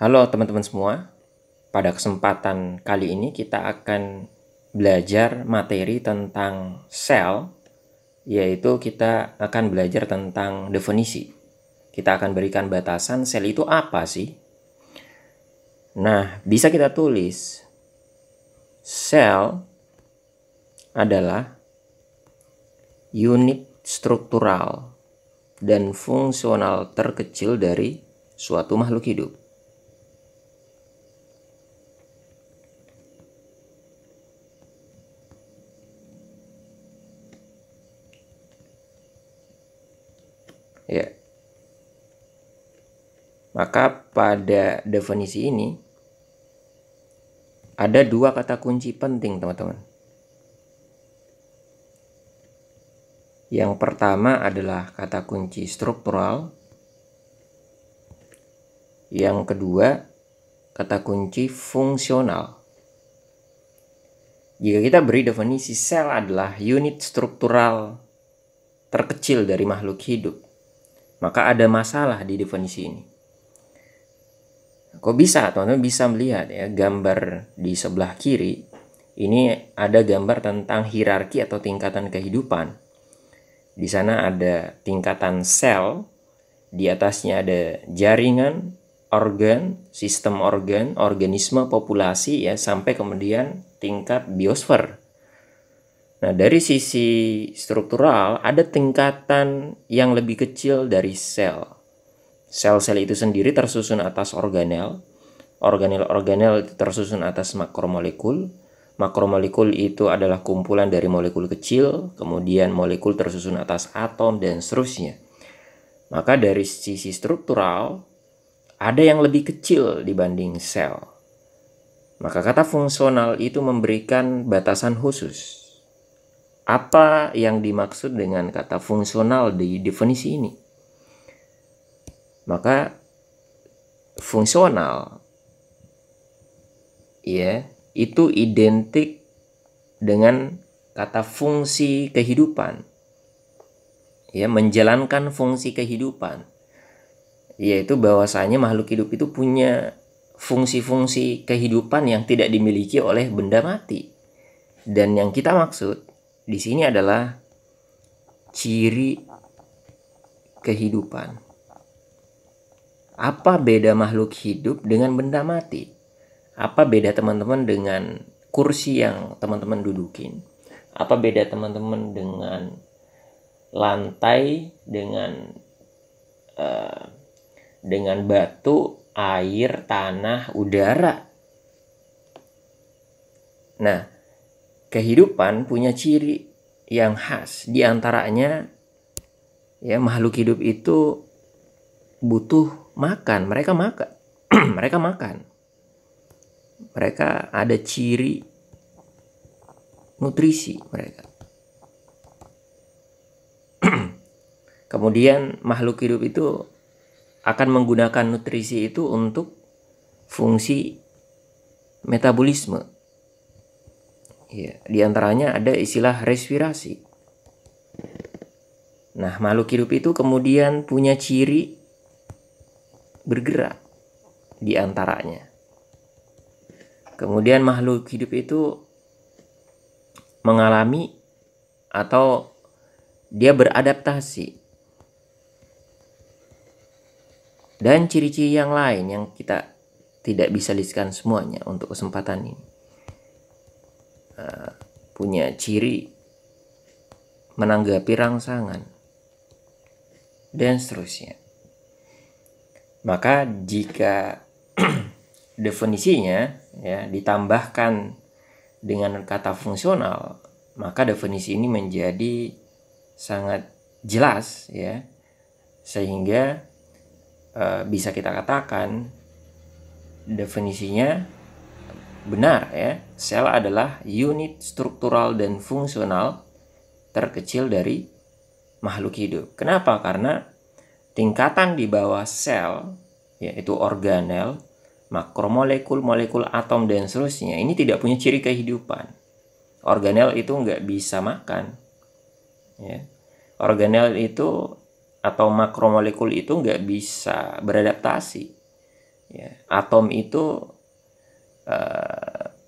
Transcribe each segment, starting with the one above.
Halo teman-teman semua, pada kesempatan kali ini kita akan belajar materi tentang sel, yaitu kita akan belajar tentang definisi. Kita akan berikan batasan sel itu apa sih? Nah, bisa kita tulis, sel adalah unit struktural dan fungsional terkecil dari suatu makhluk hidup. Ya. Maka pada definisi ini ada dua kata kunci penting, teman-teman. Yang pertama adalah kata kunci struktural. Yang kedua, kata kunci fungsional. Jika kita beri definisi sel adalah unit struktural terkecil dari makhluk hidup, maka ada masalah di definisi ini. Kok bisa? Teman-teman bisa melihat ya, gambar di sebelah kiri. Ini ada gambar tentang hierarki atau tingkatan kehidupan. Di sana ada tingkatan sel, di atasnya ada jaringan, organ, sistem organ, organisme, populasi ya, sampai kemudian tingkat biosfer. Nah, dari sisi struktural ada tingkatan yang lebih kecil dari sel. Sel-sel itu sendiri tersusun atas organel. Organel-organel itu tersusun atas makromolekul. Makromolekul itu adalah kumpulan dari molekul kecil, kemudian molekul tersusun atas atom, dan seterusnya. Maka dari sisi struktural, ada yang lebih kecil dibanding sel. Maka kata fungsional itu memberikan batasan khusus. Apa yang dimaksud dengan kata fungsional di definisi ini? Maka fungsional ya, itu identik dengan kata fungsi kehidupan. Ya, menjalankan fungsi kehidupan. Yaitu bahwasanya makhluk hidup itu punya fungsi-fungsi kehidupan yang tidak dimiliki oleh benda mati. Dan yang kita maksud di sini adalah ciri kehidupan. Apa beda makhluk hidup dengan benda mati? Apa beda teman-teman dengan kursi yang teman-teman dudukin? Apa beda teman-teman dengan lantai, dengan batu, air, tanah, udara? Nah, kehidupan punya ciri yang khas. Di antaranya ya, makhluk hidup itu butuh makan. Mereka makan. Mereka makan. Mereka ada ciri nutrisi mereka. Kemudian makhluk hidup itu akan menggunakan nutrisi itu untuk fungsi metabolisme. Ya, di antaranya ada istilah respirasi. Nah, makhluk hidup itu kemudian punya ciri bergerak di antaranya. Kemudian makhluk hidup itu mengalami atau dia beradaptasi. Dan ciri-ciri yang lain yang kita tidak bisa listkan semuanya untuk kesempatan ini. Punya ciri menanggapi rangsangan dan seterusnya. Maka jika definisinya ya ditambahkan dengan kata fungsional, maka definisi ini menjadi sangat jelas ya, sehingga bisa kita katakan definisinya benar ya. Sel adalah unit struktural dan fungsional terkecil dari makhluk hidup. Kenapa? Karena tingkatan di bawah sel yaitu organel, makromolekul, molekul, atom, dan seterusnya ini tidak punya ciri kehidupan. Organel itu nggak bisa makan ya. Organel itu atau makromolekul itu nggak bisa beradaptasi. Ya, atom itu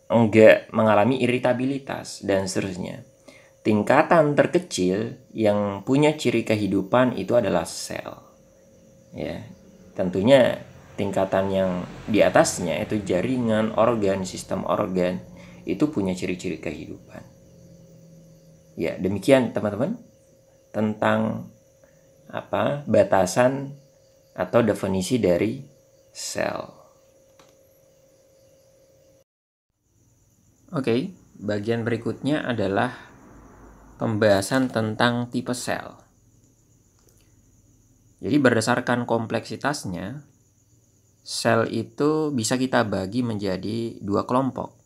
enggak mengalami iritabilitas dan seterusnya. Tingkatan terkecil yang punya ciri kehidupan itu adalah sel. Ya, tentunya tingkatan yang di atasnya itu jaringan, organ, sistem organ itu punya ciri-ciri kehidupan. Ya, demikian teman-teman tentang batasan atau definisi dari sel. Oke, bagian berikutnya adalah pembahasan tentang tipe sel. Jadi berdasarkan kompleksitasnya, sel itu bisa kita bagi menjadi 2 kelompok.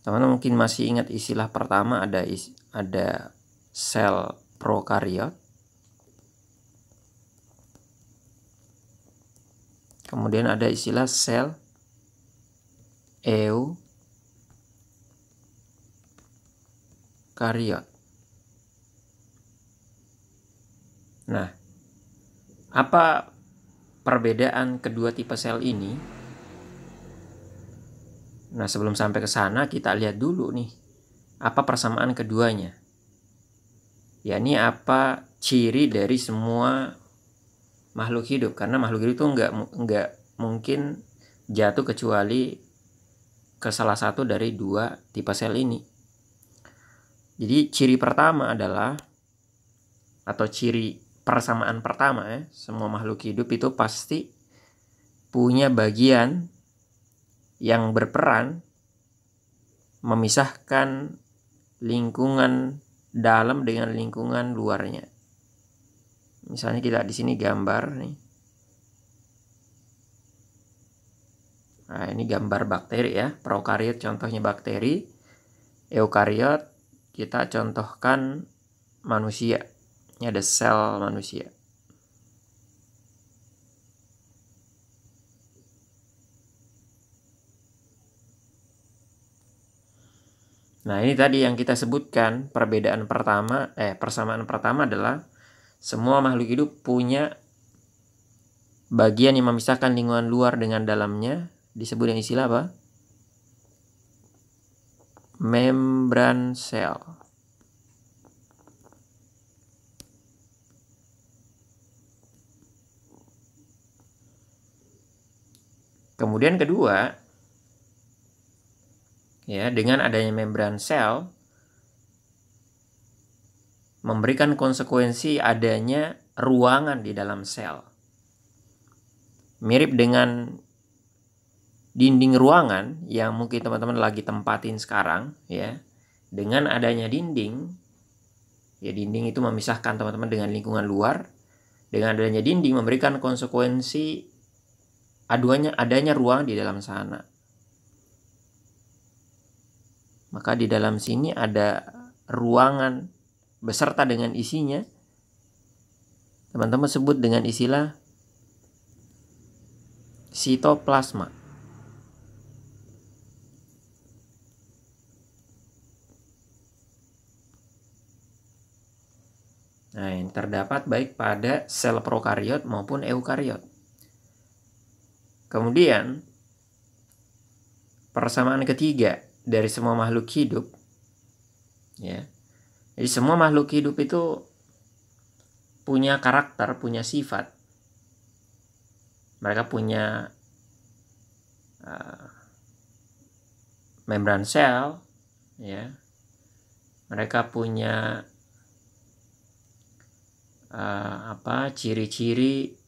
Teman-teman mungkin masih ingat istilah pertama, ada sel prokariot. Kemudian ada istilah sel eukariot. Nah, apa perbedaan kedua tipe sel ini? Nah, sebelum sampai ke sana kita lihat dulu nih, apa persamaan keduanya? Yakni apa ciri dari semua makhluk hidup, karena makhluk hidup itu nggak mungkin jatuh kecuali ke salah satu dari 2 tipe sel ini. Jadi ciri pertama adalah, atau ciri persamaan pertama semua makhluk hidup itu pasti punya bagian yang berperan memisahkan lingkungan dalam dengan lingkungan luarnya. Misalnya kita di sini gambar nih. Nah, ini gambar bakteri ya. Prokariot contohnya bakteri. Eukariot kita contohkan manusia. Ini ada sel manusia. Nah, ini tadi yang kita sebutkan persamaan pertama adalah semua makhluk hidup punya bagian yang memisahkan lingkungan luar dengan dalamnya, disebut dengan istilah apa? Membran sel. Kemudian kedua, ya, dengan adanya membran sel memberikan konsekuensi adanya ruangan di dalam sel. Mirip dengan dinding ruangan yang mungkin teman-teman lagi tempatin sekarang ya. Dengan adanya dinding, ya dinding itu memisahkan teman-teman dengan lingkungan luar. Dengan adanya dinding memberikan konsekuensi adanya ruang di dalam sana. Maka di dalam sini ada ruangan beserta dengan isinya. Teman-teman sebut dengan istilah sitoplasma. Nah, yang terdapat baik pada sel prokariot maupun eukariot. Kemudian, persamaan ketiga dari semua makhluk hidup, ya. Jadi semua makhluk hidup itu punya karakter, punya sifat. Mereka punya membran sel, ya. Mereka punya ciri-ciri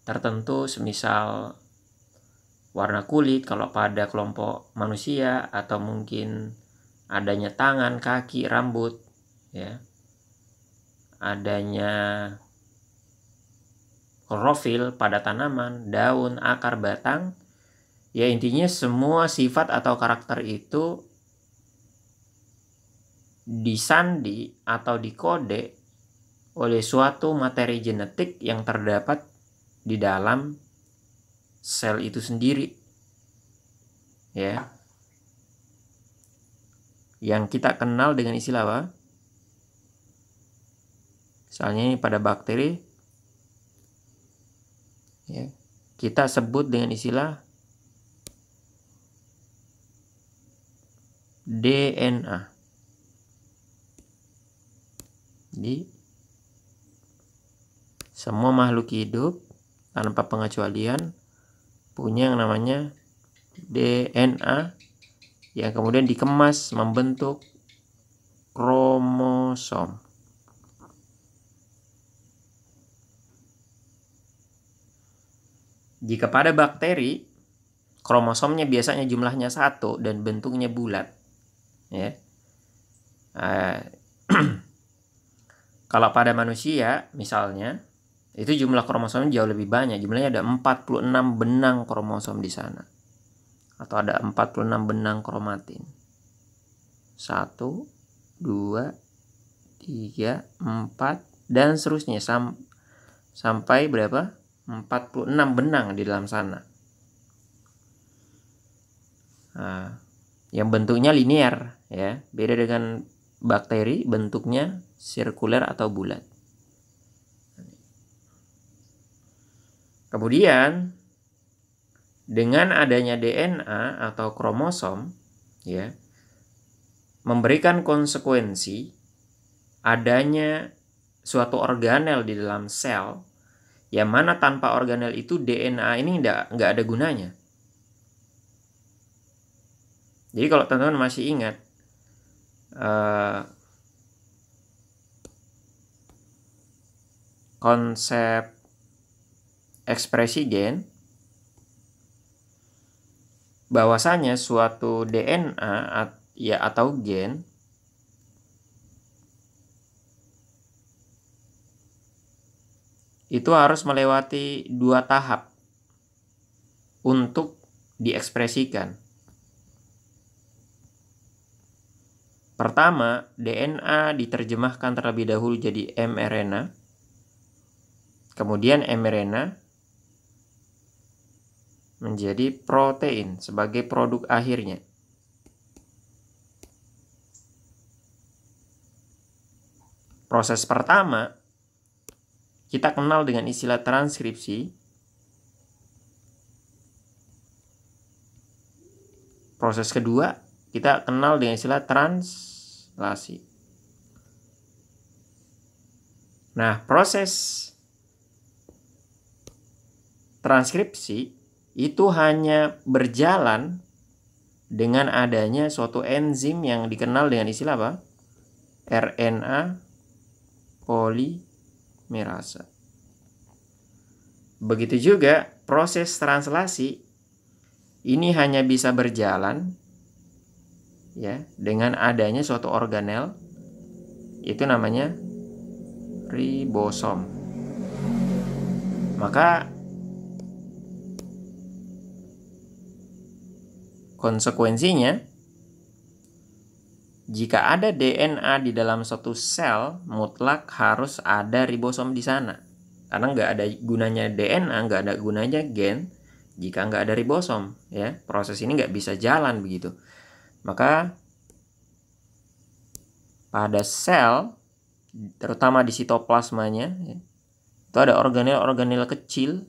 tertentu, semisal warna kulit kalau pada kelompok manusia, atau mungkin adanya tangan, kaki, rambut, ya. Adanya klorofil pada tanaman, daun, akar, batang. Ya, intinya semua sifat atau karakter itu disandi atau dikode oleh suatu materi genetik yang terdapat di dalam sel itu sendiri, ya, yang kita kenal dengan istilah apa? Misalnya ini pada bakteri, ya, kita sebut dengan istilah DNA. Jadi semua makhluk hidup tanpa pengecualian punya yang namanya DNA yang kemudian dikemas membentuk kromosom. Jika pada bakteri, kromosomnya biasanya jumlahnya 1 dan bentuknya bulat. Ya. Kalau pada manusia, misalnya, itu jumlah kromosomnya jauh lebih banyak. Jumlahnya ada 46 benang kromosom di sana. Atau ada 46 benang kromatin. 1, 2, 3, 4, dan seterusnya. Sampai berapa? 46 benang di dalam sana. Nah, yang bentuknya linear, ya. Beda dengan bakteri, bentuknya sirkuler atau bulat. Kemudian dengan adanya DNA atau kromosom, ya, memberikan konsekuensi adanya suatu organel di dalam sel, yang mana tanpa organel itu DNA ini nggak ada gunanya. Jadi kalau teman-teman masih ingat, konsep ekspresi gen, bahwasanya suatu DNA ya atau gen itu harus melewati 2 tahap untuk diekspresikan. Pertama, DNA diterjemahkan terlebih dahulu jadi mRNA. Kemudian mRNA menjadi protein sebagai produk akhirnya. Proses pertama kita kenal dengan istilah transkripsi. Proses kedua kita kenal dengan istilah translasi. Nah, proses transkripsi itu hanya berjalan dengan adanya suatu enzim yang dikenal dengan istilah apa? RNA polimerase. Begitu juga proses translasi ini hanya bisa berjalan, ya, dengan adanya suatu organel, itu namanya ribosom. Maka konsekuensinya, jika ada DNA di dalam suatu sel, mutlak harus ada ribosom di sana. Karena nggak ada gunanya DNA, nggak ada gunanya gen, jika nggak ada ribosom, ya. Proses ini nggak bisa jalan begitu. Maka pada sel, terutama di sitoplasmanya, ya, itu ada organel-organel kecil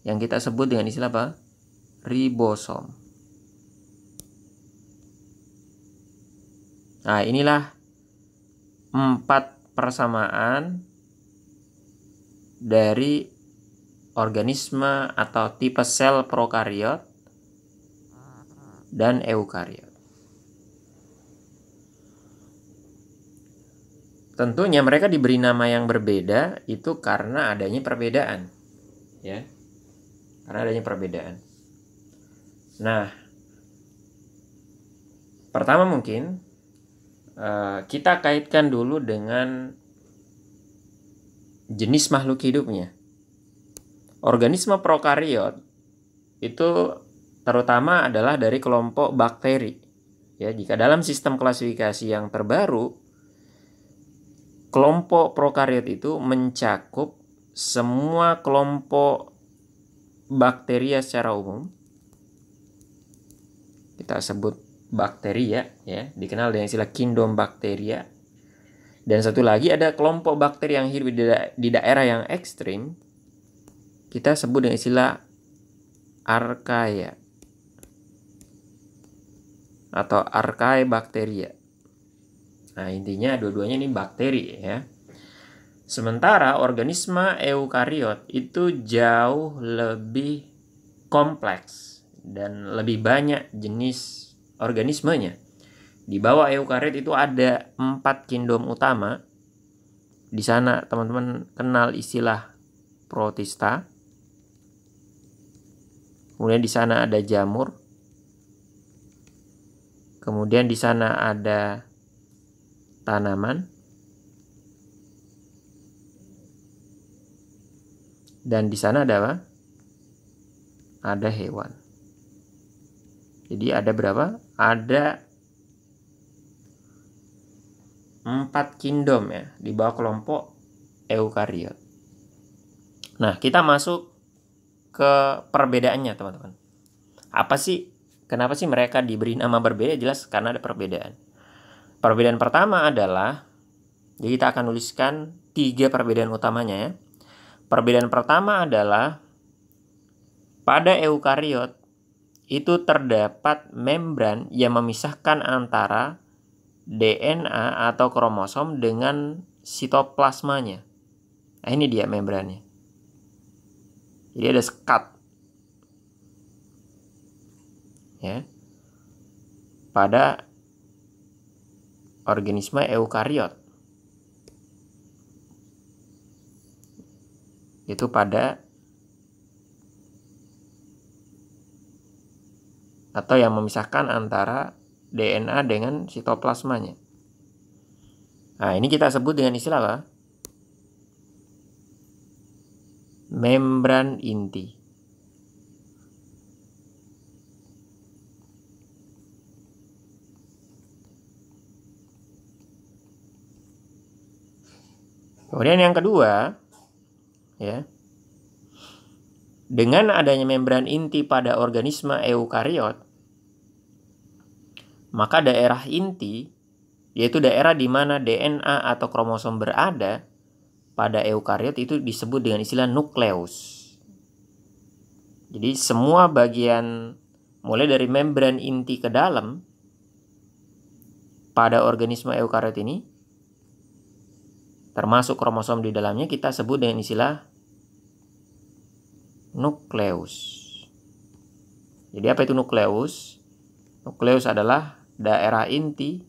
yang kita sebut dengan istilah apa? Ribosom. Nah, inilah 4 persamaan dari organisme atau tipe sel prokariot dan eukariot. Tentunya mereka diberi nama yang berbeda itu karena adanya perbedaan, ya. Karena adanya perbedaan. Nah, pertama mungkin kita kaitkan dulu dengan jenis makhluk hidupnya. Organisme prokariot itu terutama adalah dari kelompok bakteri. Ya, jika dalam sistem klasifikasi yang terbaru, kelompok prokariot itu mencakup semua kelompok bakteria secara umum. Kita sebut bakteria, ya, dikenal dengan istilah kingdom bakteria. Dan satu lagi ada kelompok bakteri yang hidup di daerah yang ekstrim, kita sebut dengan istilah archaea atau Archaebacteria. Nah, intinya dua-duanya ini bakteri ya. Sementara organisme eukariot itu jauh lebih kompleks dan lebih banyak jenis organismenya. Di bawah eukariot itu ada 4 kingdom utama. Di sana teman-teman kenal istilah protista. Kemudian di sana ada jamur. Kemudian di sana ada tanaman. Dan di sana ada apa? Ada hewan. Jadi ada berapa? Ada 4 kingdom ya di bawah kelompok eukariot. Nah, kita masuk ke perbedaannya, teman-teman. Apa sih? Kenapa sih mereka diberi nama berbeda? Jelas karena ada perbedaan. Perbedaan pertama adalah, jadi kita akan nuliskan 3 perbedaan utamanya ya. Perbedaan pertama adalah pada eukariot itu terdapat membran yang memisahkan antara DNA atau kromosom dengan sitoplasmanya. Nah, ini dia membrannya. Jadi ada sekat. Ya. Pada organisme eukariot. Itu pada atau yang memisahkan antara DNA dengan sitoplasmanya. Nah, ini kita sebut dengan istilah apa? Membran inti. Kemudian yang kedua, ya. Dengan adanya membran inti pada organisme eukariot, maka daerah inti, yaitu daerah di mana DNA atau kromosom berada pada eukariot itu disebut dengan istilah nukleus. Jadi semua bagian mulai dari membran inti ke dalam pada organisme eukariot ini, termasuk kromosom di dalamnya, kita sebut dengan istilah nukleus. Jadi apa itu nukleus? Nukleus adalah daerah inti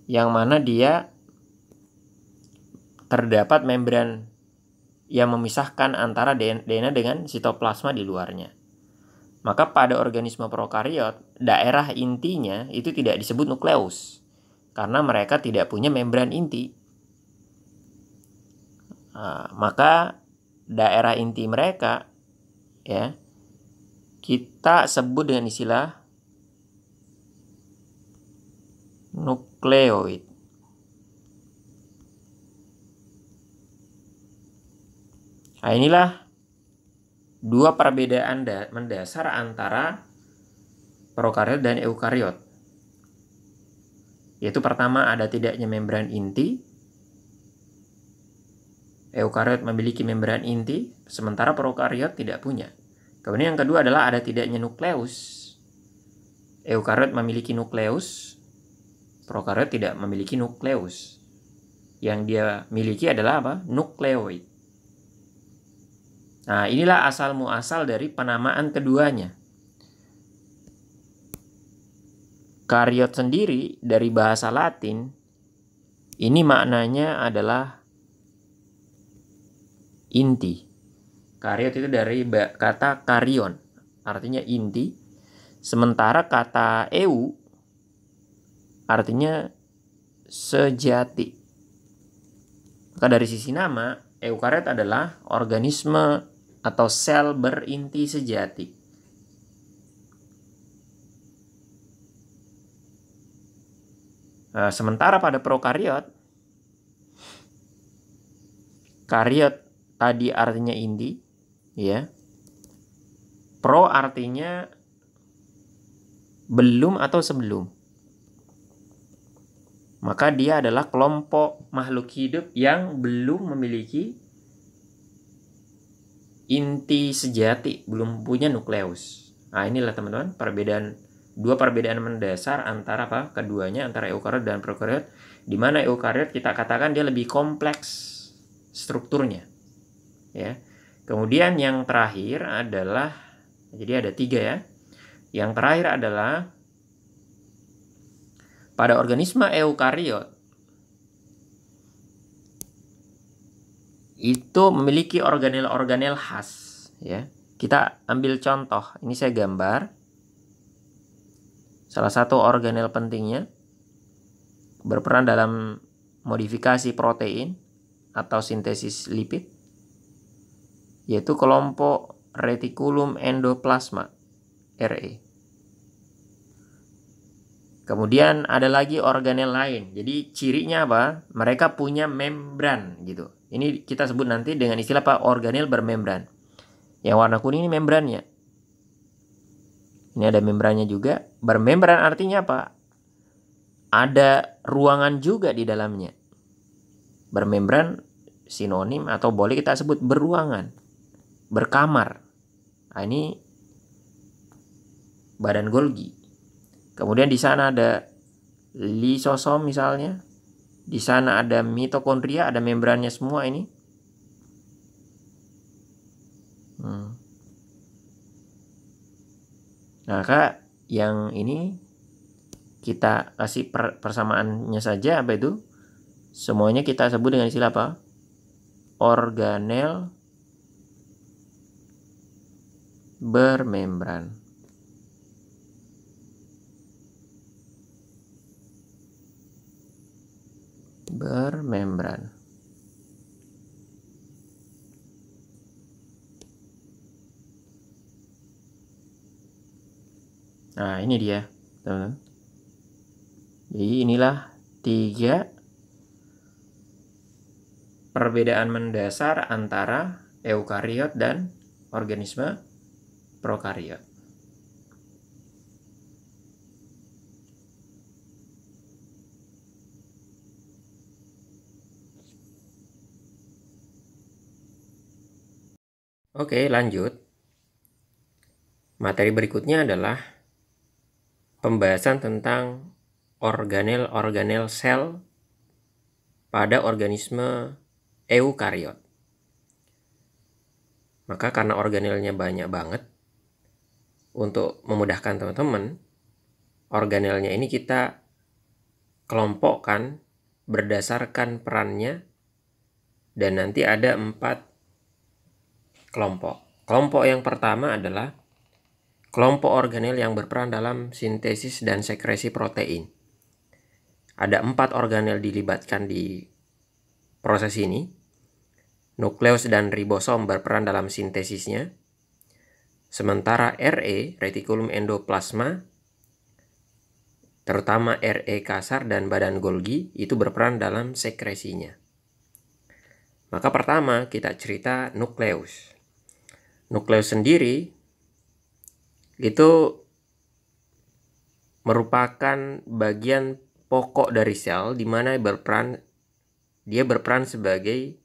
yang mana dia terdapat membran yang memisahkan antara DNA dengan sitoplasma di luarnya. Maka pada organisme prokariot, daerah intinya itu tidak disebut nukleus karena mereka tidak punya membran inti. Maka daerah inti mereka ya kita sebut dengan istilah nukleoid. Nah, inilah 2 perbedaan mendasar antara prokariot dan eukariot. Yaitu pertama ada tidaknya membran inti. Eukariot memiliki membran inti, sementara prokariot tidak punya. Kemudian yang kedua adalah ada tidaknya nukleus. Eukariot memiliki nukleus, prokariot tidak memiliki nukleus. Yang dia miliki adalah apa? Nukleoid. Nah, inilah asal muasal dari penamaan keduanya. Kariot sendiri dari bahasa Latin, ini maknanya adalah inti. Kariot itu dari kata karion, artinya inti. Sementara kata eu artinya sejati. Maka dari sisi nama, eukariot adalah organisme atau sel berinti sejati. Sementara pada prokariot, kariot tadi artinya inti, ya. Pro artinya belum atau sebelum. Maka dia adalah kelompok makhluk hidup yang belum memiliki inti sejati, belum punya nukleus. Nah, inilah teman-teman dua perbedaan mendasar antara keduanya, antara eukariot dan prokariot, di mana eukariot kita katakan dia lebih kompleks strukturnya, ya. Kemudian yang terakhir adalah, jadi ada 3 ya. Yang terakhir adalah pada organisme eukariot itu memiliki organel-organel khas, ya. Kita ambil contoh, ini saya gambar salah satu organel pentingnya berperan dalam modifikasi protein atau sintesis lipid, yaitu kelompok retikulum endoplasma, RE. Kemudian ada lagi organel lain. Jadi cirinya apa? Mereka punya membran gitu. Ini kita sebut nanti dengan istilah organel bermembran. Yang warna kuning ini membrannya. Ini ada membrannya juga. Bermembran artinya apa? Ada ruangan juga di dalamnya. Bermembran sinonim atau boleh kita sebut beruangan, berkamar. Nah, ini badan Golgi. Kemudian di sana ada lisosom misalnya. Di sana ada mitokondria, ada membrannya semua ini. Nah, Kak, yang ini kita kasih persamaannya saja, apa itu? Semuanya kita sebut dengan istilah apa? Organel bermembran. Bermembran. Nah, ini dia, teman-teman. Jadi inilah 3 perbedaan mendasar antara eukariot dan organisme prokariot. Oke, lanjut. Materi berikutnya adalah pembahasan tentang organel-organel sel pada organisme eukariot. Maka karena organelnya banyak banget, untuk memudahkan teman-teman, organelnya ini kita kelompokkan berdasarkan perannya, dan nanti ada 4 kelompok. Kelompok yang pertama adalah kelompok organel yang berperan dalam sintesis dan sekresi protein. Ada 4 organel dilibatkan di proses ini. Nukleus dan ribosom berperan dalam sintesisnya. Sementara RE, retikulum endoplasma, terutama RE kasar dan badan Golgi, itu berperan dalam sekresinya. Maka pertama kita cerita nukleus. Nukleus sendiri itu merupakan bagian pokok dari sel, di mana dia berperan sebagai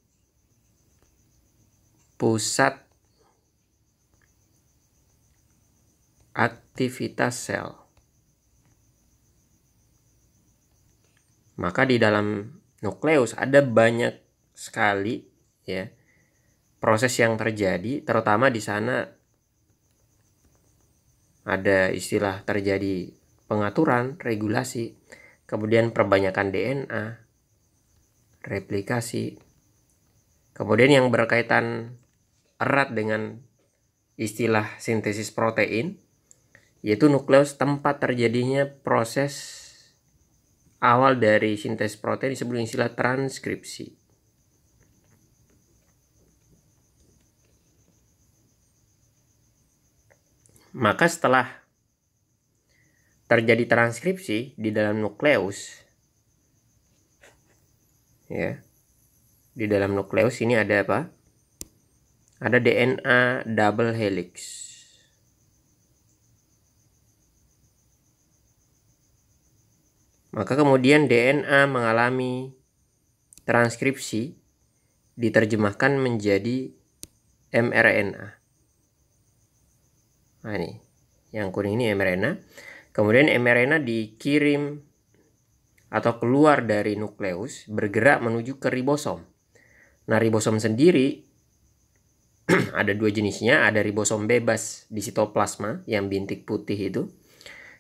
pusat aktivitas sel. Maka di dalam nukleus ada banyak sekali, ya, proses yang terjadi, terutama di sana ada istilah terjadi pengaturan, regulasi, kemudian perbanyakan DNA, replikasi. Kemudian yang berkaitan erat dengan istilah sintesis protein, yaitu nukleus tempat terjadinya proses awal dari sintesis protein disebut istilah transkripsi. Maka setelah terjadi transkripsi di dalam nukleus, ya, di dalam nukleus ini ada apa? Ada DNA double helix. Maka kemudian DNA mengalami transkripsi, diterjemahkan menjadi mRNA. Nah ini, yang kuning ini mRNA. Kemudian mRNA dikirim atau keluar dari nukleus, bergerak menuju ke ribosom. Nah, ribosom sendiri ada dua jenisnya, ada ribosom bebas di sitoplasma yang bintik putih itu.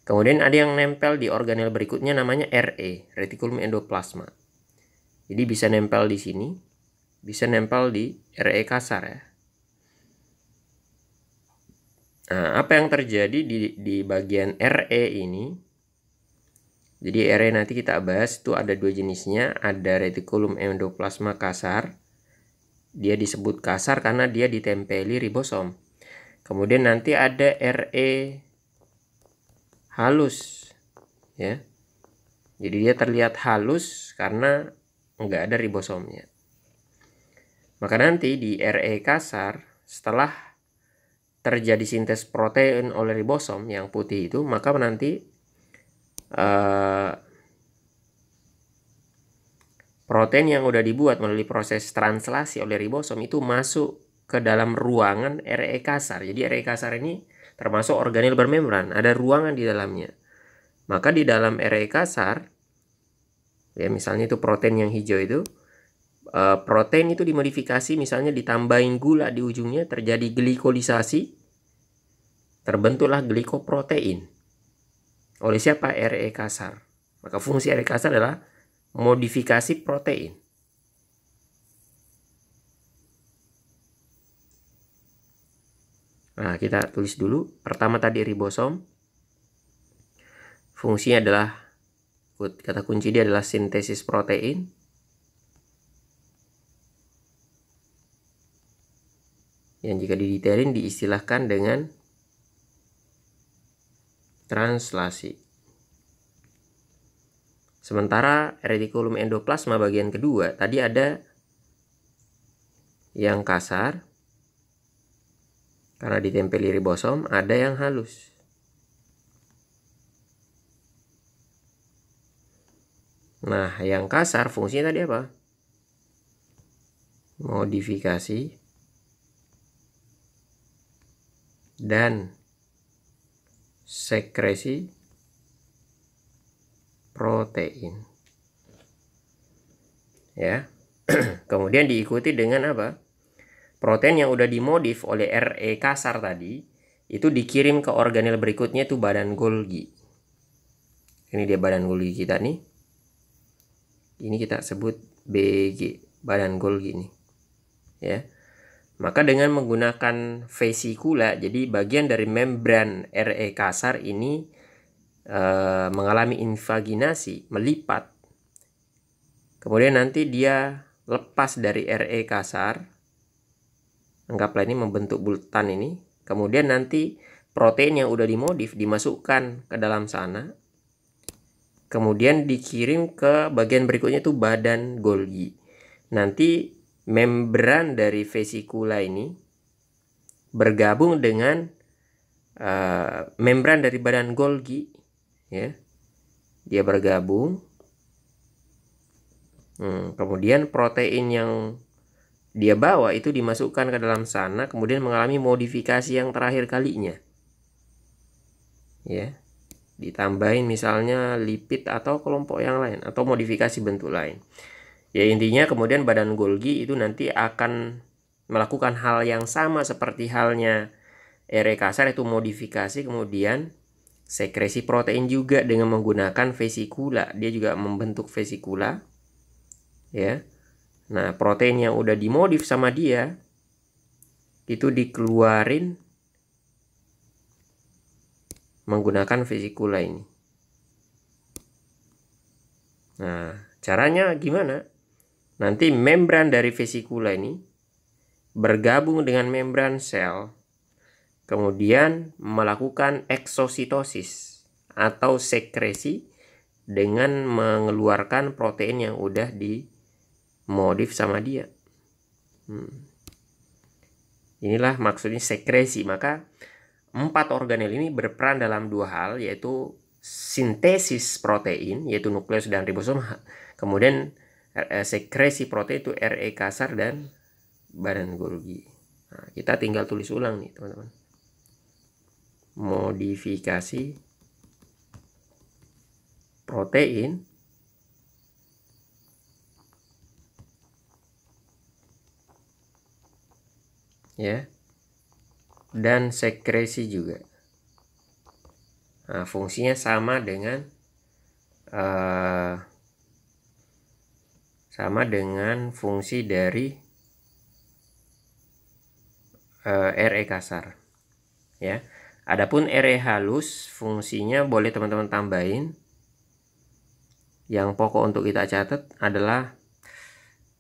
Kemudian ada yang nempel di organel berikutnya namanya RE, retikulum endoplasma. Jadi bisa nempel di sini, bisa nempel di RE kasar ya. Nah, apa yang terjadi di bagian RE ini? Jadi RE nanti kita bahas itu ada dua jenisnya, ada retikulum endoplasma kasar. Dia disebut kasar karena dia ditempeli ribosom. Kemudian nanti ada RE halus ya. Jadi dia terlihat halus karena nggak ada ribosomnya. Maka nanti di RE kasar, setelah terjadi sintesis protein oleh ribosom yang putih itu, maka nanti protein yang udah dibuat melalui proses translasi oleh ribosom itu masuk ke dalam ruangan RE kasar. Jadi RE kasar ini termasuk organel bermembran, ada ruangan di dalamnya. Maka di dalam RE kasar, ya misalnya itu protein yang hijau itu, protein itu dimodifikasi, misalnya ditambahin gula di ujungnya, terjadi glikolisasi, terbentuklah glikoprotein. Oleh siapa? RE kasar. Maka fungsi RE kasar adalah modifikasi protein. Nah, kita tulis dulu. Pertama tadi ribosom. Fungsinya adalah, kata kunci dia adalah sintesis protein. Yang jika didetailin diistilahkan dengan translasi. Sementara retikulum endoplasma bagian kedua, tadi ada yang kasar, karena ditempeli ribosom, ada yang halus. Nah, yang kasar fungsinya tadi apa? Modifikasi dan sekresi protein. Ya. Kemudian diikuti dengan apa? Protein yang udah dimodif oleh RE kasar tadi itu dikirim ke organel berikutnya, itu badan Golgi. Ini dia badan Golgi kita nih. Ini kita sebut BG, badan Golgi nih. Ya. Maka dengan menggunakan vesikula, jadi bagian dari membran RE kasar ini mengalami invaginasi, melipat. Kemudian nanti dia lepas dari RE kasar. Anggaplah ini membentuk bulatan ini. Kemudian nanti protein yang udah dimodif dimasukkan ke dalam sana. Kemudian dikirim ke bagian berikutnya itu badan Golgi. Nanti membran dari vesikula ini bergabung dengan membran dari badan Golgi. Ya, dia bergabung. Kemudian protein yang dia bawa itu dimasukkan ke dalam sana, kemudian mengalami modifikasi yang terakhir kalinya. Ya, ditambahin misalnya lipid atau kelompok yang lain, atau modifikasi bentuk lain. Ya intinya kemudian badan Golgi itu nanti akan melakukan hal yang sama seperti halnya RE kasar, itu modifikasi, kemudian sekresi protein juga dengan menggunakan vesikula. Dia juga membentuk vesikula. Ya. Nah, protein yang udah dimodif sama dia itu dikeluarin menggunakan vesikula ini. Nah, caranya gimana? Nanti membran dari vesikula ini bergabung dengan membran sel, kemudian melakukan eksositosis atau sekresi dengan mengeluarkan protein yang udah dimodif sama dia. Inilah maksudnya sekresi. Maka 4 organel ini berperan dalam 2 hal, yaitu sintesis protein, yaitu nukleus dan ribosom, kemudian sekresi protein itu RE kasar dan badan Golgi. Nah, kita tinggal tulis ulang nih teman-teman. Modifikasi protein ya, dan sekresi juga. Nah, fungsinya sama dengan fungsi dari RE kasar ya. Adapun RE halus fungsinya boleh teman-teman tambahin. Yang pokok untuk kita catat adalah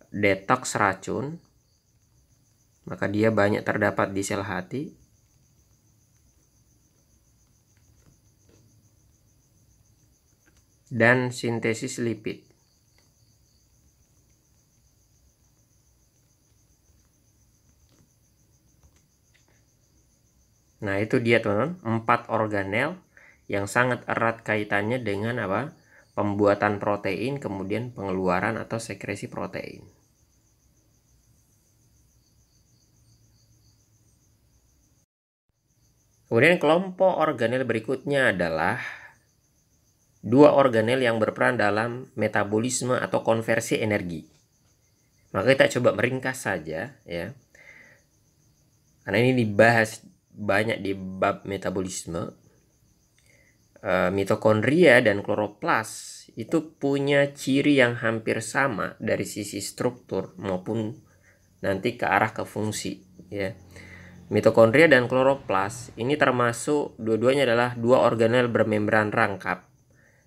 detoks racun. Maka dia banyak terdapat di sel hati. Dan sintesis lipid. Nah, itu dia teman-teman, 4 organel yang sangat erat kaitannya dengan apa? Pembuatan protein, kemudian pengeluaran atau sekresi protein. Kemudian kelompok organel berikutnya adalah 2 organel yang berperan dalam metabolisme atau konversi energi. Maka kita coba meringkas saja ya. Karena ini dibahas banyak di bab metabolisme. Mitokondria dan kloroplas itu punya ciri yang hampir sama dari sisi struktur maupun nanti ke arah ke fungsi ya. Mitokondria dan kloroplas ini termasuk dua-duanya adalah 2 organel bermembran rangkap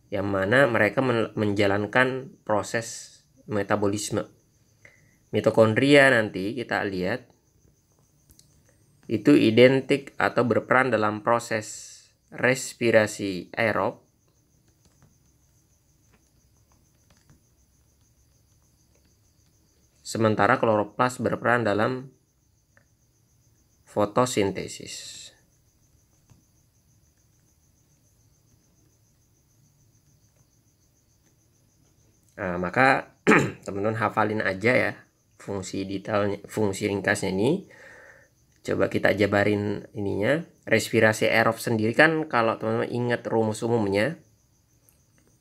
yang mana mereka menjalankan proses metabolisme. Mitokondria nanti kita lihat itu identik atau berperan dalam proses respirasi aerob. Sementara kloroplas berperan dalam fotosintesis. Nah, maka teman-teman hafalin aja ya fungsi detailnya, fungsi ringkasnya ini. Coba kita jabarin ininya. Respirasi aerob sendiri kan kalau teman-teman ingat rumus umumnya,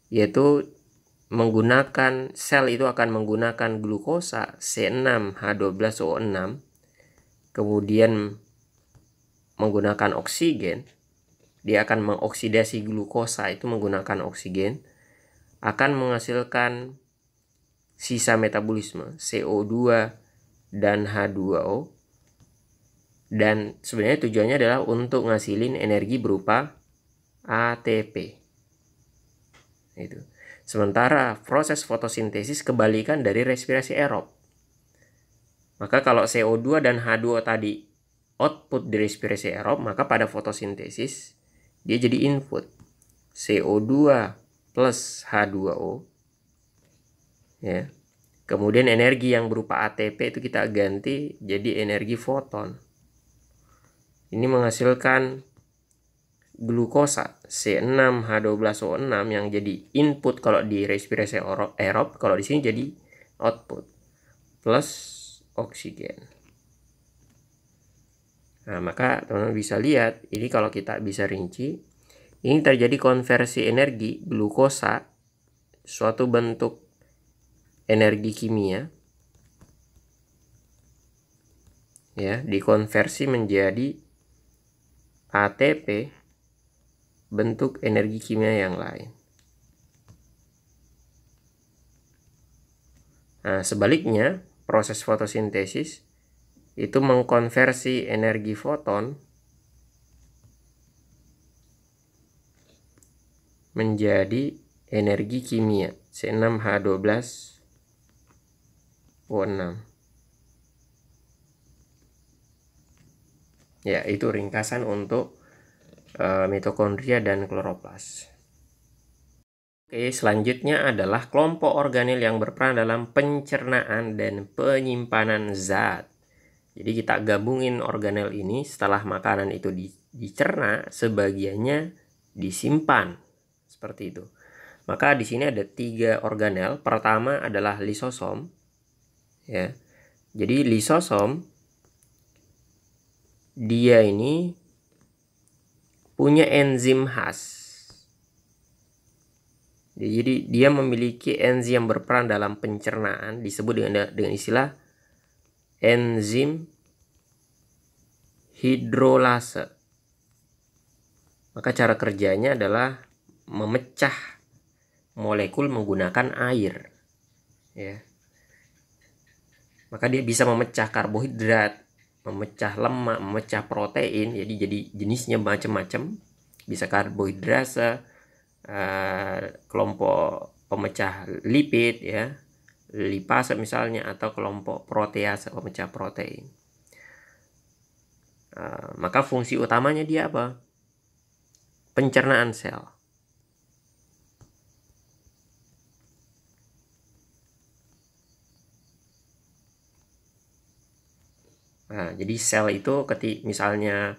yaitu menggunakan sel itu akan menggunakan glukosa C6H12O6, kemudian menggunakan oksigen, dia akan mengoksidasi glukosa itu menggunakan oksigen, akan menghasilkan sisa metabolisme CO2 dan H2O. Dan sebenarnya tujuannya adalah untuk ngasilin energi berupa ATP. Itu. Sementara proses fotosintesis kebalikan dari respirasi aerob. Maka kalau CO2 dan H2O tadi output dari respirasi aerob, maka pada fotosintesis dia jadi input. CO2 plus H2O. Ya. Kemudian energi yang berupa ATP itu kita ganti jadi energi foton. Ini menghasilkan glukosa C6H12O6 yang jadi input kalau di respirasi aerob, kalau di sini jadi output plus oksigen. Nah, maka teman-teman bisa lihat ini kalau kita bisa rinci, ini terjadi konversi energi glukosa, suatu bentuk energi kimia ya, dikonversi menjadi ATP, bentuk energi kimia yang lain. Nah, sebaliknya, proses fotosintesis itu mengkonversi energi foton menjadi energi kimia C6H12O6. Ya, itu ringkasan untuk mitokondria dan kloroplas. Oke, selanjutnya adalah kelompok organel yang berperan dalam pencernaan dan penyimpanan zat. Jadi kita gabungin organel ini, setelah makanan itu dicerna, sebagiannya disimpan. Seperti itu. Maka di sini ada 3 organel. Pertama adalah lisosom. Ya. Jadi lisosom dia ini punya enzim khas. Jadi dia memiliki enzim yang berperan dalam pencernaan, disebut dengan istilah enzim hidrolase. Maka cara kerjanya adalah memecah molekul menggunakan air, ya. Maka dia bisa memecah karbohidrat, memecah lemak, memecah protein. Jadi jenisnya macam-macam. Bisa karbohidrase, kelompok pemecah lipid, ya, lipase misalnya, atau kelompok protease, pemecah protein. Maka fungsi utamanya dia apa? Pencernaan sel. Nah, jadi sel itu misalnya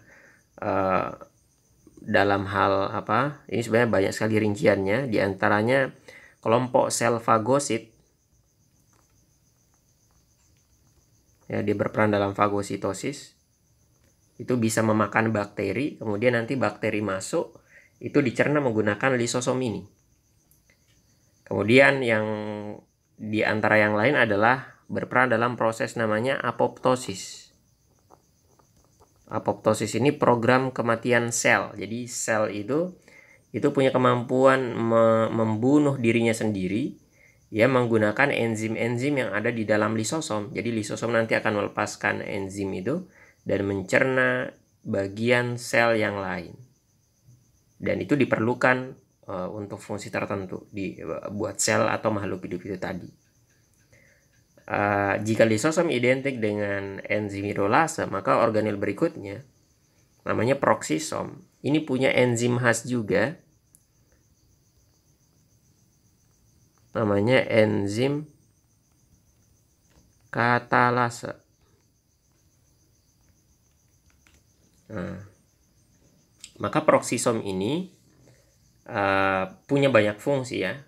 dalam hal apa? Ini sebenarnya banyak sekali rinciannya. Di antaranya kelompok sel fagosit, ya, dia berperan dalam fagositosis. Itu bisa memakan bakteri, kemudian nanti bakteri masuk, itu dicerna menggunakan lisosom ini. Kemudian yang di antara yang lain adalah berperan dalam proses namanya apoptosis. Apoptosis ini program kematian sel. Jadi sel itu punya kemampuan membunuh dirinya sendiri, ya, menggunakan enzim-enzim yang ada di dalam lisosom. Jadi lisosom nanti akan melepaskan enzim itu dan mencerna bagian sel yang lain. Dan itu diperlukan untuk fungsi tertentu buat sel atau makhluk hidup itu tadi. Jika lisosom identik dengan enzim hidrolase, maka organel berikutnya namanya proksisom. Ini punya enzim khas juga, namanya enzim katalase. Maka proksisom ini punya banyak fungsi, ya.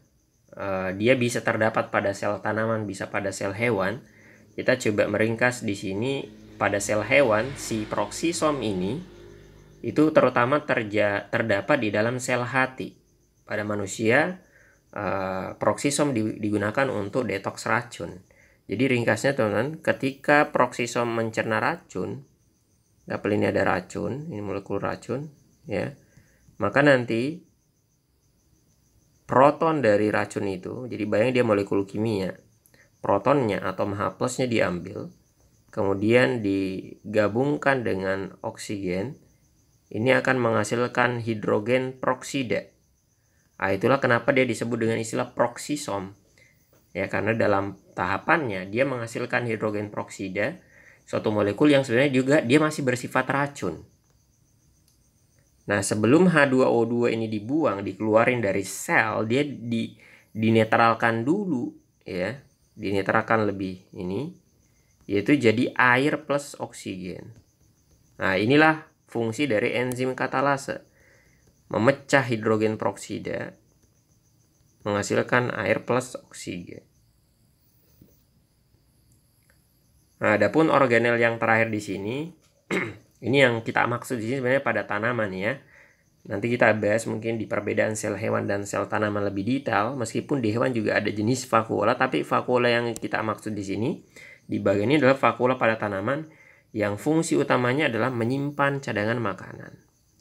Dia bisa terdapat pada sel tanaman, bisa pada sel hewan. Kita coba meringkas di sini. Pada sel hewan, si proksisom ini itu terutama terdapat di dalam sel hati. Pada manusia, proksisom digunakan untuk detoks racun. Jadi ringkasnya, teman-teman, ketika proksisom mencerna racun, apel ini ada racun, ini molekul racun, ya, maka nanti proton dari racun itu, jadi bayangin dia molekul kimia, protonnya atau H plusnya diambil, kemudian digabungkan dengan oksigen, ini akan menghasilkan hidrogen proksida. Nah, itulah kenapa dia disebut dengan istilah proksisom, ya, karena dalam tahapannya dia menghasilkan hidrogen proksida, suatu molekul yang sebenarnya juga dia masih bersifat racun. Nah, sebelum H2O2 ini dibuang, dikeluarin dari sel, dia dinetralkan dulu, ya. Dinetralkan lebih ini, yaitu jadi air plus oksigen. Nah, inilah fungsi dari enzim katalase. Memecah hidrogen proksida, menghasilkan air plus oksigen. Nah, adapun organel yang terakhir di sini, ini yang kita maksud di sini sebenarnya pada tanaman, ya. Nanti kita bahas mungkin di perbedaan sel hewan dan sel tanaman lebih detail. Meskipun di hewan juga ada jenis vakuola, tapi vakuola yang kita maksud di sini di bagian ini adalah vakuola pada tanaman yang fungsi utamanya adalah menyimpan cadangan makanan.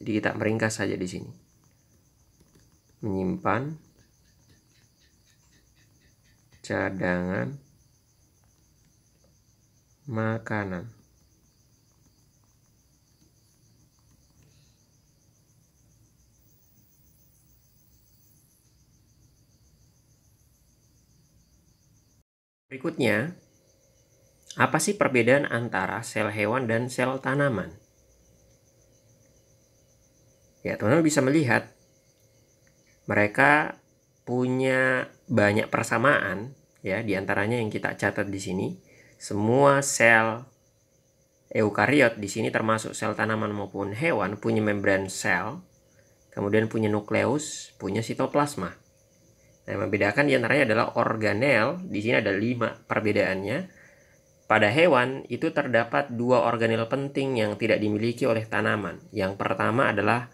Jadi kita meringkas saja di sini. Menyimpan cadangan makanan. Berikutnya, apa sih perbedaan antara sel hewan dan sel tanaman? Ya, teman-teman bisa melihat mereka punya banyak persamaan, ya, diantaranya yang kita catat di sini. Semua sel eukariot di sini termasuk sel tanaman maupun hewan punya membran sel, kemudian punya nukleus, punya sitoplasma. Nah, yang membedakan diantaranya adalah organel. Di sini ada 5 perbedaannya. pada hewan itu terdapat dua organel penting yang tidak dimiliki oleh tanaman. Yang pertama adalah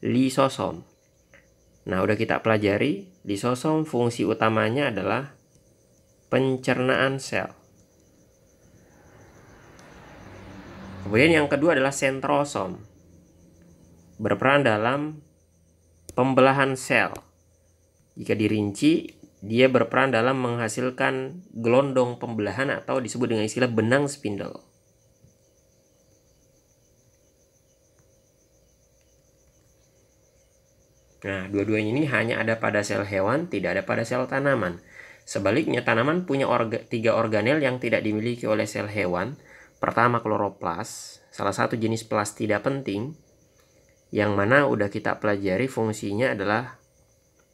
lisosom. Nah, udah kita pelajari, lisosom fungsi utamanya adalah pencernaan sel. Kemudian yang kedua adalah sentrosom, berperan dalam pembelahan sel. Jika dirinci, dia berperan dalam menghasilkan gelondong pembelahan atau disebut dengan istilah benang spindle. Nah, dua-duanya ini hanya ada pada sel hewan, tidak ada pada sel tanaman. Sebaliknya, tanaman punya tiga organel yang tidak dimiliki oleh sel hewan. Pertama, kloroplas, salah satu jenis plastida penting, yang mana udah kita pelajari fungsinya adalah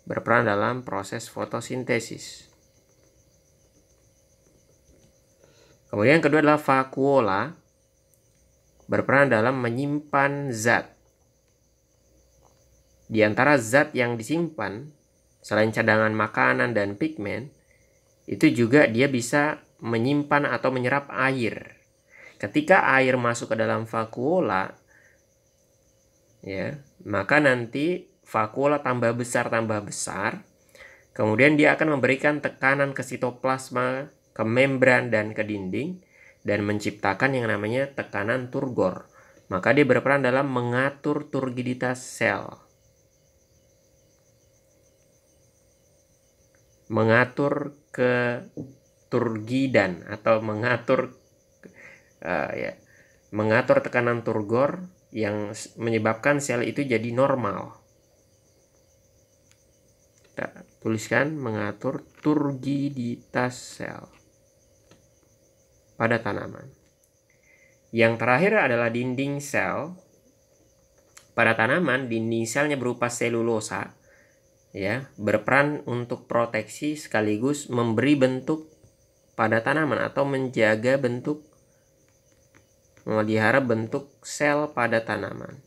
berperan dalam proses fotosintesis. Kemudian yang kedua adalah vakuola, berperan dalam menyimpan zat. Di antara zat yang disimpan, selain cadangan makanan dan pigmen, itu juga dia bisa menyimpan atau menyerap air. Ketika air masuk ke dalam vakuola, ya, maka nanti vakuola tambah besar, kemudian dia akan memberikan tekanan ke sitoplasma, ke membran, dan ke dinding, dan menciptakan yang namanya tekanan turgor. Maka dia berperan dalam mengatur turgiditas sel. Mengatur keturgidan atau mengatur mengatur tekanan turgor yang menyebabkan sel itu jadi normal. Kita tuliskan mengatur turgiditas sel pada tanaman. Yang terakhir adalah dinding sel. Pada tanaman, dinding selnya berupa selulosa, ya, berperan untuk proteksi sekaligus memberi bentuk pada tanaman atau menjaga bentuk, memelihara bentuk sel pada tanaman.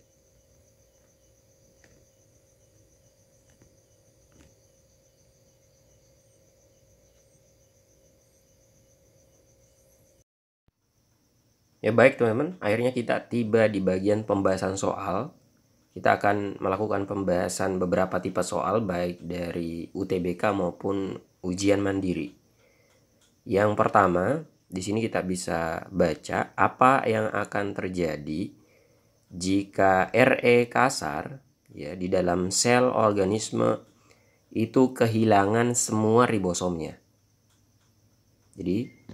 Ya baik teman-teman, akhirnya kita tiba di bagian pembahasan soal. Kita akan melakukan pembahasan beberapa tipe soal baik dari UTBK maupun ujian mandiri. Yang pertama, di sini kita bisa baca apa yang akan terjadi jika Re kasar, ya, di dalam sel organisme itu kehilangan semua ribosomnya. Jadi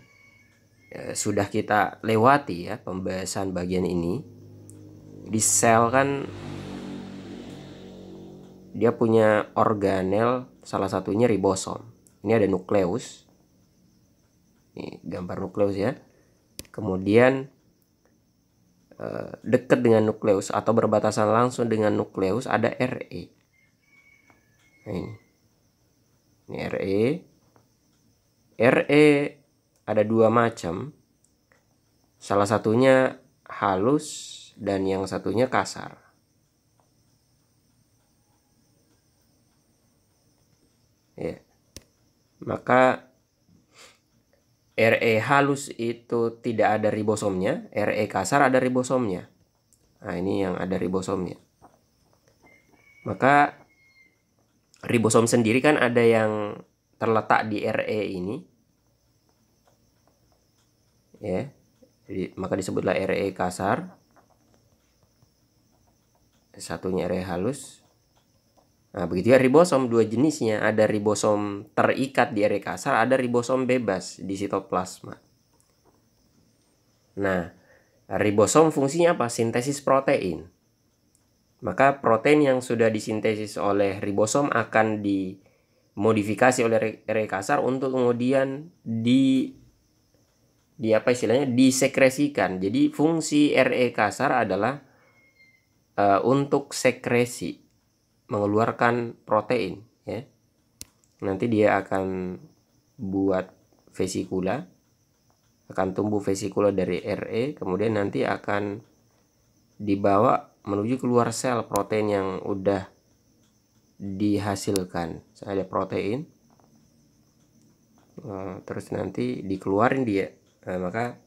sudah kita lewati ya pembahasan bagian ini. Di sel kan dia punya organel, salah satunya ribosom. Ini ada nukleus. Ini gambar nukleus ya. Kemudian dekat dengan nukleus atau berbatasan langsung dengan nukleus ada Re. Nah, ini Re. Re ada dua macam. Salah satunya halus dan yang satunya kasar. Ya. Maka Re halus itu tidak ada ribosomnya, Re kasar ada ribosomnya. Nah, ini yang ada ribosomnya. Maka ribosom sendiri kan ada yang terletak di Re ini. Ya. Jadi, maka disebutlah Re kasar. Satunya Re halus. Nah, begitu ya ribosom, dua jenisnya. Ada ribosom terikat di Re kasar, ada ribosom bebas di sitoplasma. Nah, ribosom fungsinya apa? Sintesis protein. Maka protein yang sudah disintesis oleh ribosom akan dimodifikasi oleh Re kasar untuk kemudian disekresikan. Jadi fungsi Re kasar adalah untuk sekresi, mengeluarkan protein, ya. Nanti dia akan buat vesikula, akan tumbuh vesikula dari Re, kemudian nanti akan dibawa menuju keluar sel protein yang udah dihasilkan. Ada protein, terus nanti dikeluarin dia. Nah, maka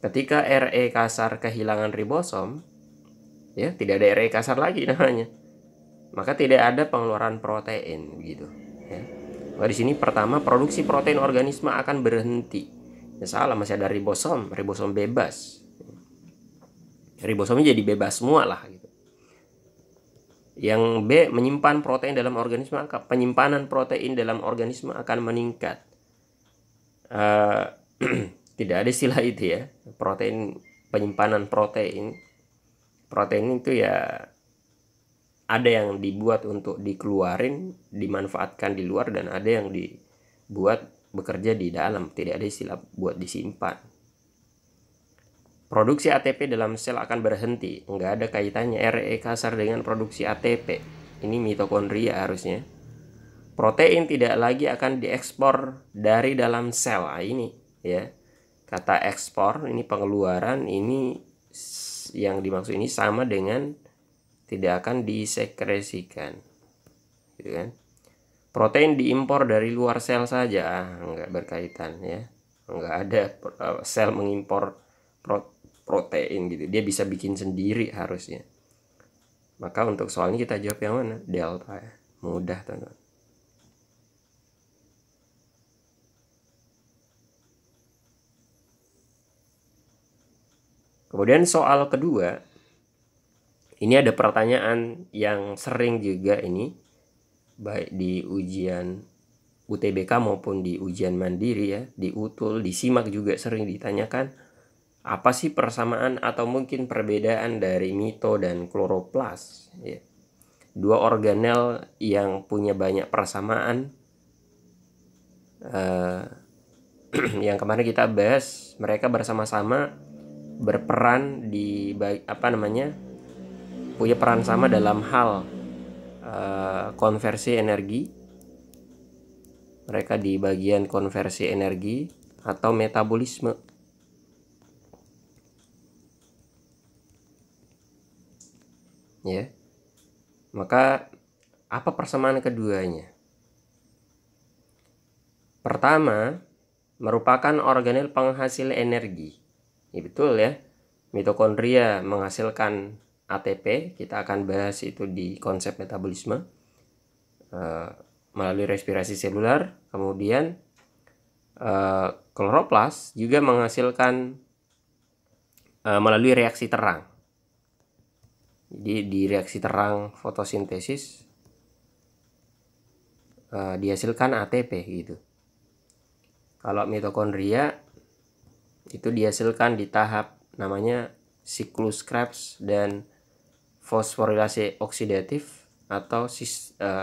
Ketika RE kasar kehilangan ribosom, ya tidak ada RE kasar lagi namanya, maka tidak ada pengeluaran protein gitu ya. Nah, di sini pertama produksi protein organisme akan berhenti. Ya salah, masih ada ribosom bebas. Ribosomnya jadi bebas semua lah gitu. Yang B, menyimpan protein dalam organisme, penyimpanan protein dalam organisme akan meningkat. Tidak ada istilah itu ya, protein, penyimpanan protein. Protein itu ya ada yang dibuat untuk dikeluarin, dimanfaatkan di luar, dan ada yang dibuat bekerja di dalam. Tidak ada istilah buat disimpan. Produksi ATP dalam sel akan berhenti. Nggak ada kaitannya RE kasar dengan produksi ATP. Ini mitokondria harusnya. Protein tidak lagi akan diekspor dari dalam sel. Nah, ini ya. Kata ekspor ini pengeluaran, ini yang dimaksud ini sama dengan tidak akan disekresikan, gitu kan. Protein diimpor dari luar sel saja, nggak berkaitan ya, nggak ada sel mengimpor protein gitu, dia bisa bikin sendiri harusnya. Maka untuk soal ini kita jawab yang mana? Delta ya, mudah teman-teman. Kemudian soal kedua, ini ada pertanyaan yang sering juga ini, baik di ujian UTBK maupun di ujian mandiri ya, di UTUL, di SIMAK juga sering ditanyakan, apa sih persamaan atau mungkin perbedaan dari mito dan kloroplas ya. Dua organel yang punya banyak persamaan, yang kemarin kita bahas, mereka bersama-sama berperan di punya peran sama dalam hal konversi energi. Mereka di bagian konversi energi atau metabolisme. Ya. Maka apa persamaan keduanya? Pertama, merupakan organel penghasil energi. Ya, betul ya. Mitokondria menghasilkan ATP, kita akan bahas itu di konsep metabolisme melalui respirasi seluler. Kemudian kloroplas juga menghasilkan melalui reaksi terang. Jadi di reaksi terang fotosintesis dihasilkan ATP gitu. Kalau mitokondria itu dihasilkan di tahap namanya siklus Krebs dan fosforilase oksidatif atau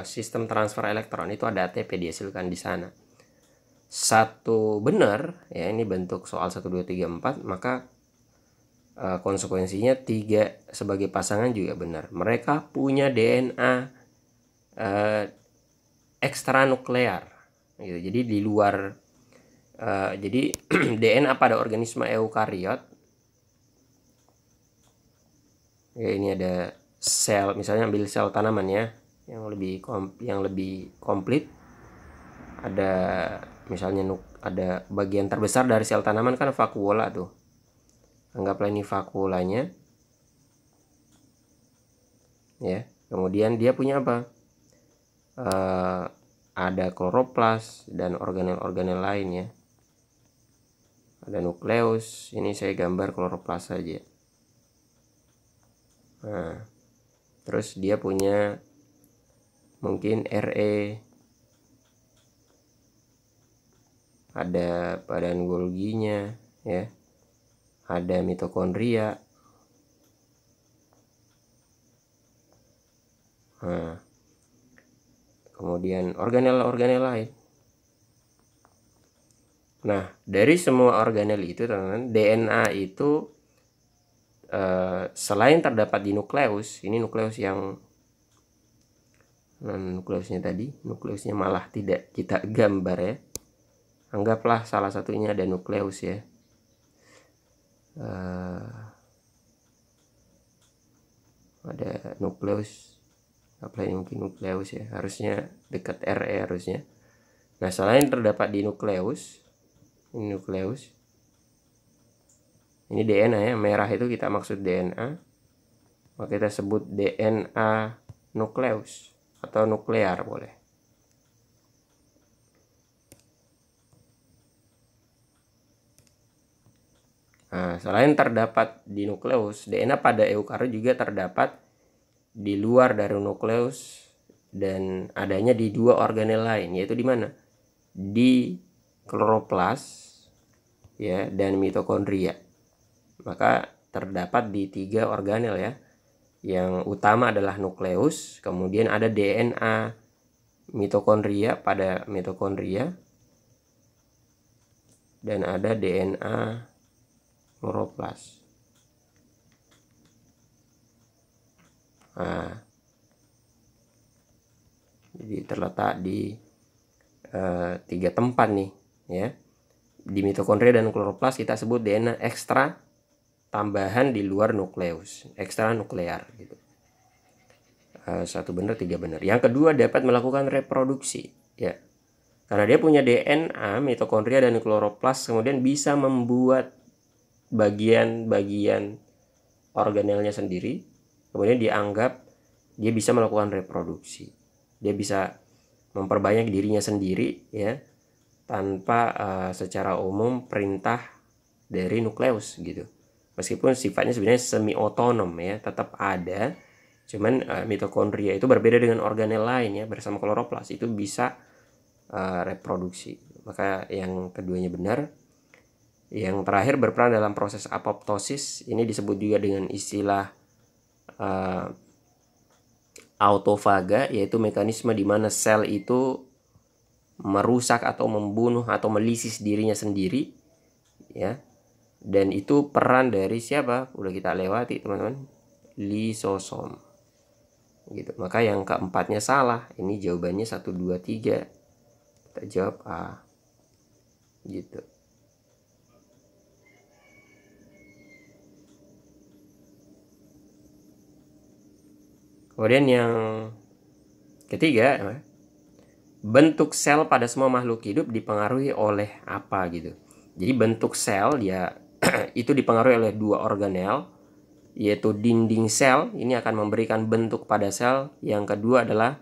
sistem transfer elektron, itu ada ATP dihasilkan di sana. Satu benar ya, ini bentuk soal 1 2 3 4, maka konsekuensinya 3 sebagai pasangan juga benar. Mereka punya DNA ekstranuklear gitu. Jadi di luar jadi DNA pada organisme eukariot ya, ini ada sel, misalnya ambil sel tanaman ya, yang lebih komplit. Ada misalnya ada bagian terbesar dari sel tanaman kan vakuola tuh. Anggaplah ini vakuolanya. Ya, kemudian dia punya apa? Ada kloroplas dan organel-organel lain ya. Ada nukleus, ini saya gambar kloroplas saja. Nah, terus dia punya mungkin RE, ada badan Golginya ya, ada mitokondria. Nah, kemudian organel-organel lain. Nah, dari semua organel itu teman-teman, DNA itu selain terdapat di nukleus, ini nukleus yang nukleusnya tadi, nukleusnya malah tidak kita gambar ya. Anggaplah salah satunya ada nukleus ya. Ada nukleus, apa ini mungkin nukleus ya, harusnya dekat RE harusnya. Nah, selain terdapat di nukleus, ini nukleus, Ini DNA ya, merah itu kita maksud DNA. Maka kita sebut DNA nukleus atau nuklear boleh. Nah, selain terdapat di nukleus, DNA pada eukariot juga terdapat di luar dari nukleus dan adanya di dua organel lain, yaitu di mana? Di kloroplas ya dan mitokondria. Maka terdapat di 3 organel ya. Yang utama adalah nukleus, kemudian ada DNA mitokondria pada mitokondria, dan ada DNA kloroplas. Nah, jadi terletak di 3 tempat nih ya. Di mitokondria dan kloroplas kita sebut DNA ekstra tambahan di luar nukleus, ekstra nuklear gitu. 1 benar 3 benar. Yang kedua, dapat melakukan reproduksi ya. Karena dia punya DNA mitokondria dan kloroplas, kemudian bisa membuat bagian-bagian organelnya sendiri, kemudian dianggap dia bisa melakukan reproduksi. Dia bisa memperbanyak dirinya sendiri ya, tanpa secara umum perintah dari nukleus gitu. Meskipun sifatnya sebenarnya semi otonom ya, tetap ada. Cuman mitokondria itu berbeda dengan organel lain ya, bersama kloroplas itu bisa reproduksi. Maka yang keduanya benar. Yang terakhir, berperan dalam proses apoptosis. Ini disebut juga dengan istilah autofaga, yaitu mekanisme di mana sel itu merusak atau membunuh atau melisis dirinya sendiri ya. Dan itu peran dari siapa? Udah kita lewati teman-teman, lisosom gitu. Maka yang keempatnya salah. Ini jawabannya 1, 2, 3. Kita jawab A gitu. Kemudian yang ketiga, bentuk sel pada semua makhluk hidup dipengaruhi oleh apa gitu. Jadi bentuk sel ya itu dipengaruhi oleh 2 organel, yaitu dinding sel, ini akan memberikan bentuk pada sel. Yang kedua adalah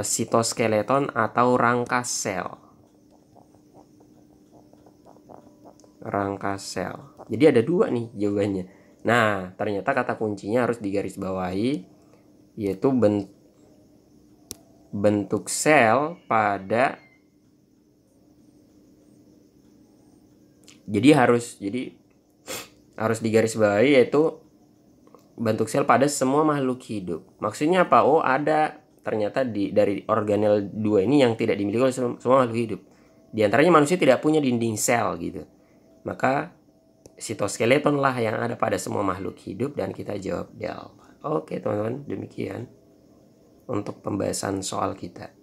sitoskeleton atau rangka sel. Rangka sel. Jadi ada 2 nih jawabannya. Nah, ternyata kata kuncinya harus digarisbawahi, yaitu bentuk sel pada, jadi harus digarisbawahi, yaitu bentuk sel pada semua makhluk hidup. Maksudnya apa? Oh, ada ternyata dari organel 2 ini yang tidak dimiliki oleh semua makhluk hidup. Di antaranya manusia tidak punya dinding sel gitu. Maka sitoskeleton lah yang ada pada semua makhluk hidup, dan kita jawab D. Oke teman-teman, demikian untuk pembahasan soal kita.